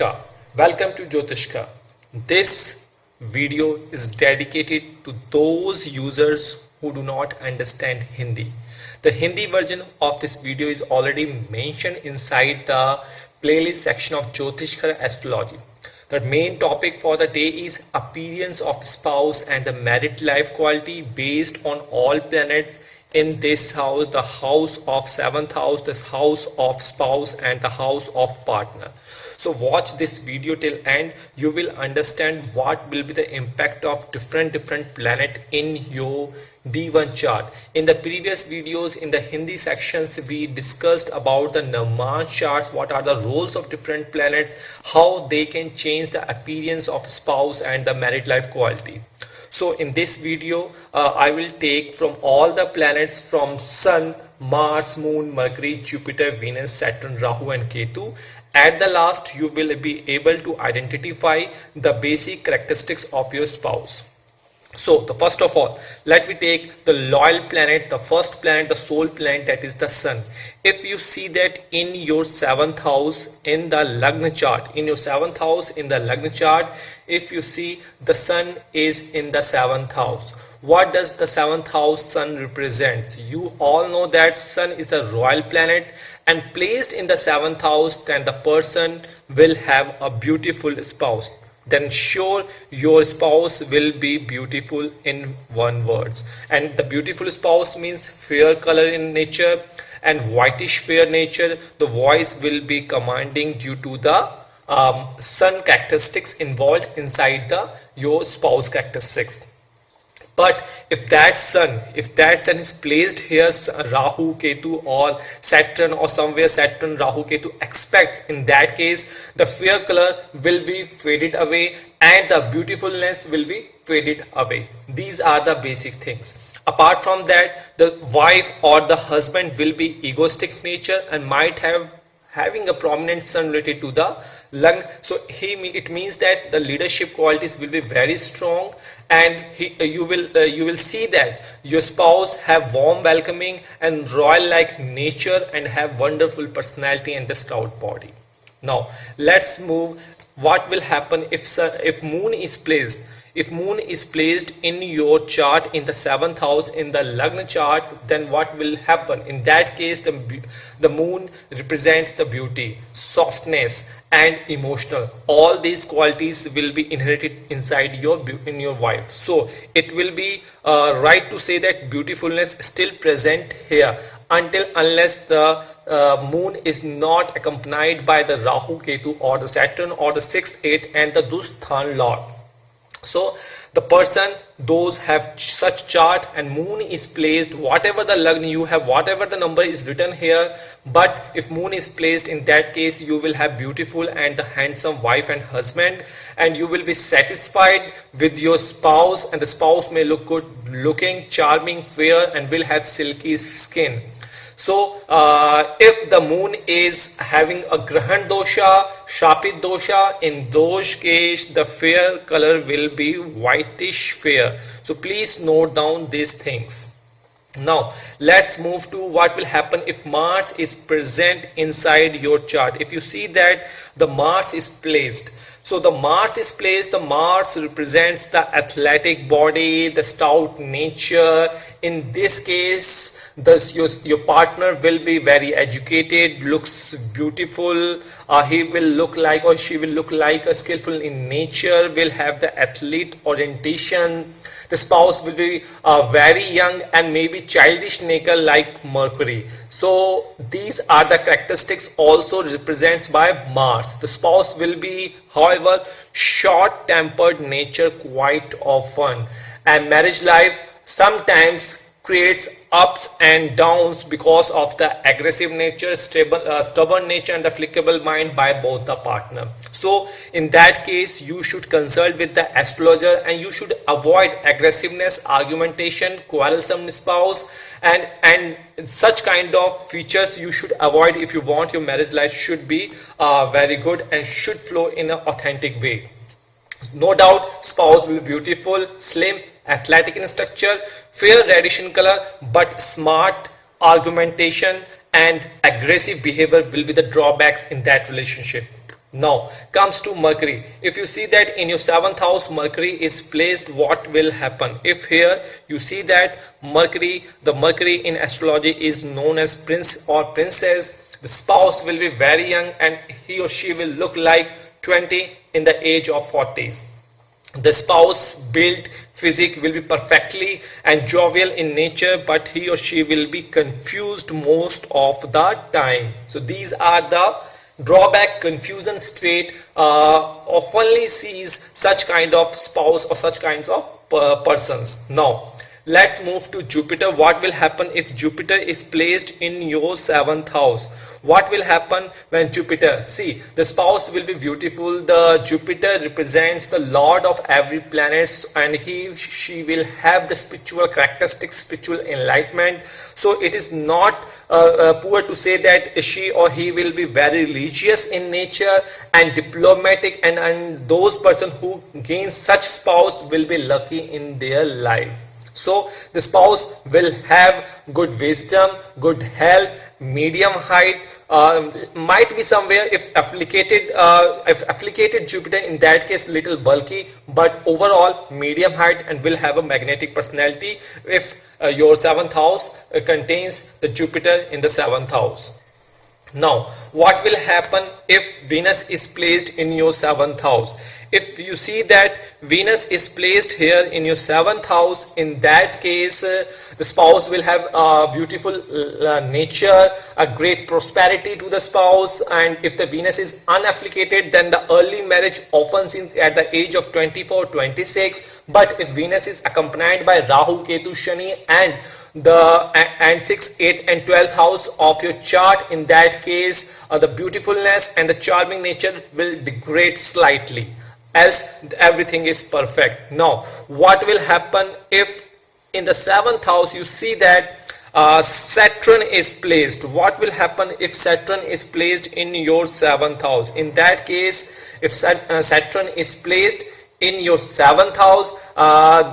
Namaskar. Welcome to Jyotishgher. This video is dedicated to those users who do not understand Hindi. The Hindi version of this video is already mentioned inside the playlist section of Jyotishgher Astrology. The main topic for the day is appearance of spouse and the married life quality based on all planets in this house, the house of seventh house, this house of spouse and the house of partner. So watch this video till end. You will understand what will be the impact of different planet in your D1 chart. In the previous videos in the Hindi sections, we discussed about the Naman charts, what are the roles of different planets, how they can change the appearance of spouse and the married life quality. So in this video, I will take from all the planets from Sun, Mars, Moon, Mercury, Jupiter, Venus, Saturn, Rahu and Ketu. At the last, you will be able to identify the basic characteristics of your spouse. So the first of all, let me take the loyal planet, the first planet, the soul planet, that is the Sun. If you see that in your seventh house in the Lagna chart, if you see the Sun is in the seventh house, what does the seventh house Sun represents? You all know that Sun is the royal planet, and placed in the seventh house, then the person will have a beautiful spouse. Then sure, your spouse will be beautiful in one words. And the beautiful spouse means fair color in nature and whitish fair nature. The voice will be commanding due to the Sun characteristics involved inside your spouse characteristics. But if that sun is placed here, Rahu, Ketu or Saturn or somewhere Saturn, Rahu, Ketu, expect in that case the fair color will be faded away and the beautifulness will be faded away. These are the basic things. Apart from that, the wife or the husband will be egoistic nature and might having a prominent sun related to the lung. So it means that the leadership qualities will be very strong, and you will see that your spouse have warm welcoming and royal like nature and have wonderful personality and the stout body. Now let's move. What will happen if moon is placed? If moon is placed in your chart in the seventh house in the Lagna chart, then what will happen? In that case, the moon represents the beauty, softness and emotional. All these qualities will be inherited inside your wife. So it will be right to say that beautifulness is still present here unless the moon is not accompanied by the Rahu, Ketu or the Saturn or the 6th, 8th and the Dusthan Lord. So the person, those have such chart and moon is placed, whatever the lagna you have, whatever the number is written here, but if moon is placed, in that case you will have beautiful and the handsome wife and husband, and you will be satisfied with your spouse, and the spouse may look good looking, charming, fair and will have silky skin. So if the moon is having a grahan dosha, shapit dosha, in those case the fair color will be whitish fair. So please note down these things. Now let's move to what will happen if Mars is present inside your chart. If you see that the Mars is placed, so the Mars is placed, the Mars represents the athletic body, the stout nature. In this case, your partner will be very educated, looks beautiful, he will look like or she will look like a skillful in nature, will have the athlete orientation. The spouse will be very young and maybe childish nature like Mercury. So these are the characteristics also represented by Mars. The spouse will be, however, short-tempered nature quite often, and marriage life sometimes creates ups and downs because of the aggressive nature, stubborn nature and the flexible mind by both the partner. So in that case you should consult with the astrologer and you should avoid aggressiveness, argumentation, quarrelsome spouse and such kind of features you should avoid if you want your marriage life should be very good and should flow in an authentic way. No doubt spouse will be beautiful, slim, athletic in structure, fair reddish in color, but smart argumentation and aggressive behavior will be the drawbacks in that relationship. Now comes to Mercury. If you see that in your 7th house Mercury is placed, what will happen? If here you see that Mercury, the Mercury in astrology is known as prince or princess, the spouse will be very young and he or she will look like 20 in the age of 40s. The spouse built physique will be perfectly and jovial in nature, but he or she will be confused most of the time. So these are the drawback. Confusion trait oftenly sees such kind of spouse or such kinds of persons. Now let's move to Jupiter. What will happen if Jupiter is placed in your 7th house? What will happen when Jupiter? See, the spouse will be beautiful. The Jupiter represents the lord of every planet, and she will have the spiritual characteristics, spiritual enlightenment. So it is not poor to say that she or he will be very religious in nature and diplomatic, and those persons who gain such spouse will be lucky in their life. So the spouse will have good wisdom, good health, medium height, might be somewhere if affiliated Jupiter, in that case little bulky, but overall medium height, and will have a magnetic personality if your 7th house contains the Jupiter in the 7th house. Now what will happen if Venus is placed in your 7th house? If you see that Venus is placed here in your 7th house, in that case the spouse will have a beautiful nature, a great prosperity to the spouse. And if the Venus is unaffiliated, then the early marriage often seen at the age of 24, 26. But if Venus is accompanied by Rahu, Ketu, Shani and the 6th, 8th and 12th house of your chart, in that case the beautifulness and the charming nature will degrade slightly, else everything is perfect. Now what will happen if in the 7th house you see that Saturn is placed? What will happen if Saturn is placed in your 7th house? In that case, if Saturn is placed in your 7th house,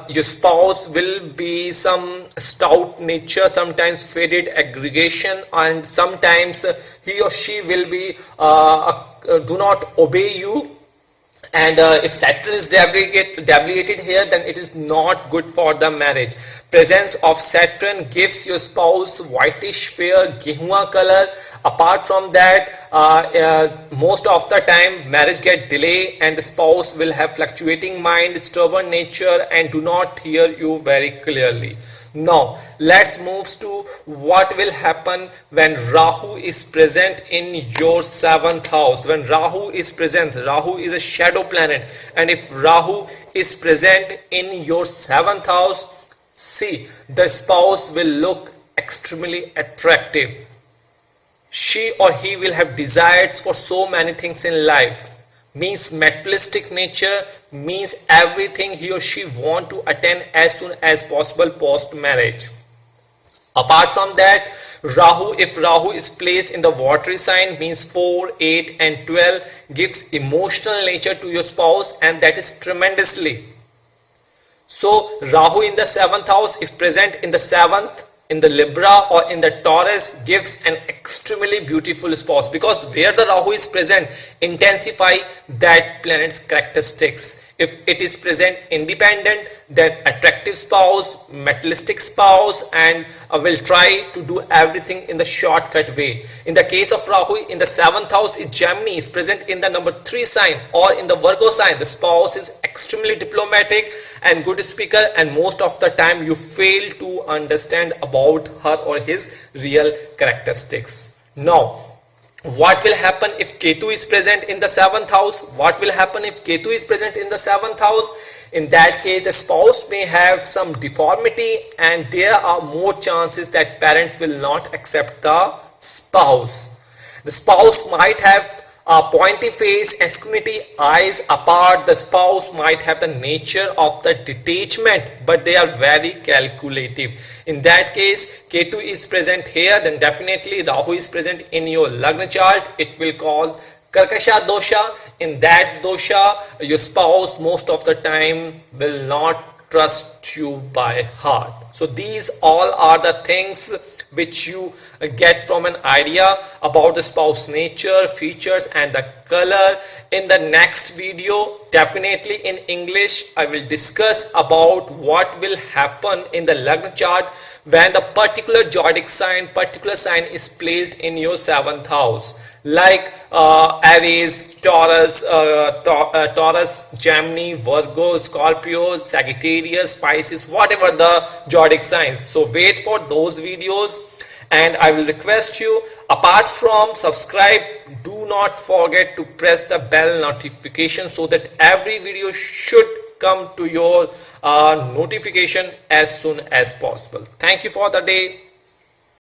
your spouse will be some stout nature, sometimes faded aggregation, and sometimes he or she will be do not obey you. And if Saturn is deviated here, then it is not good for the marriage. Presence of Saturn gives your spouse whitish fair gehua color. Apart from that, most of the time marriage get delayed and the spouse will have fluctuating mind, stubborn nature, and do not hear you very clearly. Now let's move to what will happen when Rahu is present in your 7th house. When Rahu is present, Rahu is a shadow planet, and if Rahu is present in your 7th house, see, the spouse will look extremely attractive. She or he will have desires for so many things in life. Means materialistic nature, means everything he or she want to attain as soon as possible post marriage. Apart from that, Rahu, if Rahu is placed in the watery sign, means 4, 8 and 12 gives emotional nature to your spouse, and that is tremendously. So Rahu in the 7th house, if present in the 7th, in the Libra or in the Taurus, gives an extremely beautiful spouse, because where the Rahu is present intensify that planet's characteristics. If it is present independent, then attractive spouse, materialistic spouse, and will try to do everything in the shortcut way. In the case of Rahu in the 7th house, if Gemini is present in the number 3 sign or in the Virgo sign, the spouse is extremely diplomatic and good speaker, and most of the time you fail to understand about her or his real characteristics. Now what will happen if Ketu is present in the 7th house? What will happen if Ketu is present in the 7th house? In that case, the spouse may have some deformity, and there are more chances that parents will not accept the spouse. The spouse might have a pointy face, asquinity, eyes apart. The spouse might have the nature of the detachment, but they are very calculative. In that case, Ketu is present here, then definitely Rahu is present in your Lagna chart. It will cause Karkasha dosha. In that dosha, your spouse most of the time will not trust you by heart. So these all are the things which you get from an idea about the spouse nature, features and the color in the next video. Definitely in English I will discuss about what will happen in the Lagna chart when the particular zodiac sign is placed in your 7th house, like Aries, Taurus, Taurus, Gemini, Virgo, Scorpio, Sagittarius, Pisces, whatever the zodiac signs. So wait for those videos, and I will request you, apart from subscribe, do not forget to press the bell notification so that every video should come to your notification as soon as possible. Thank you for the day.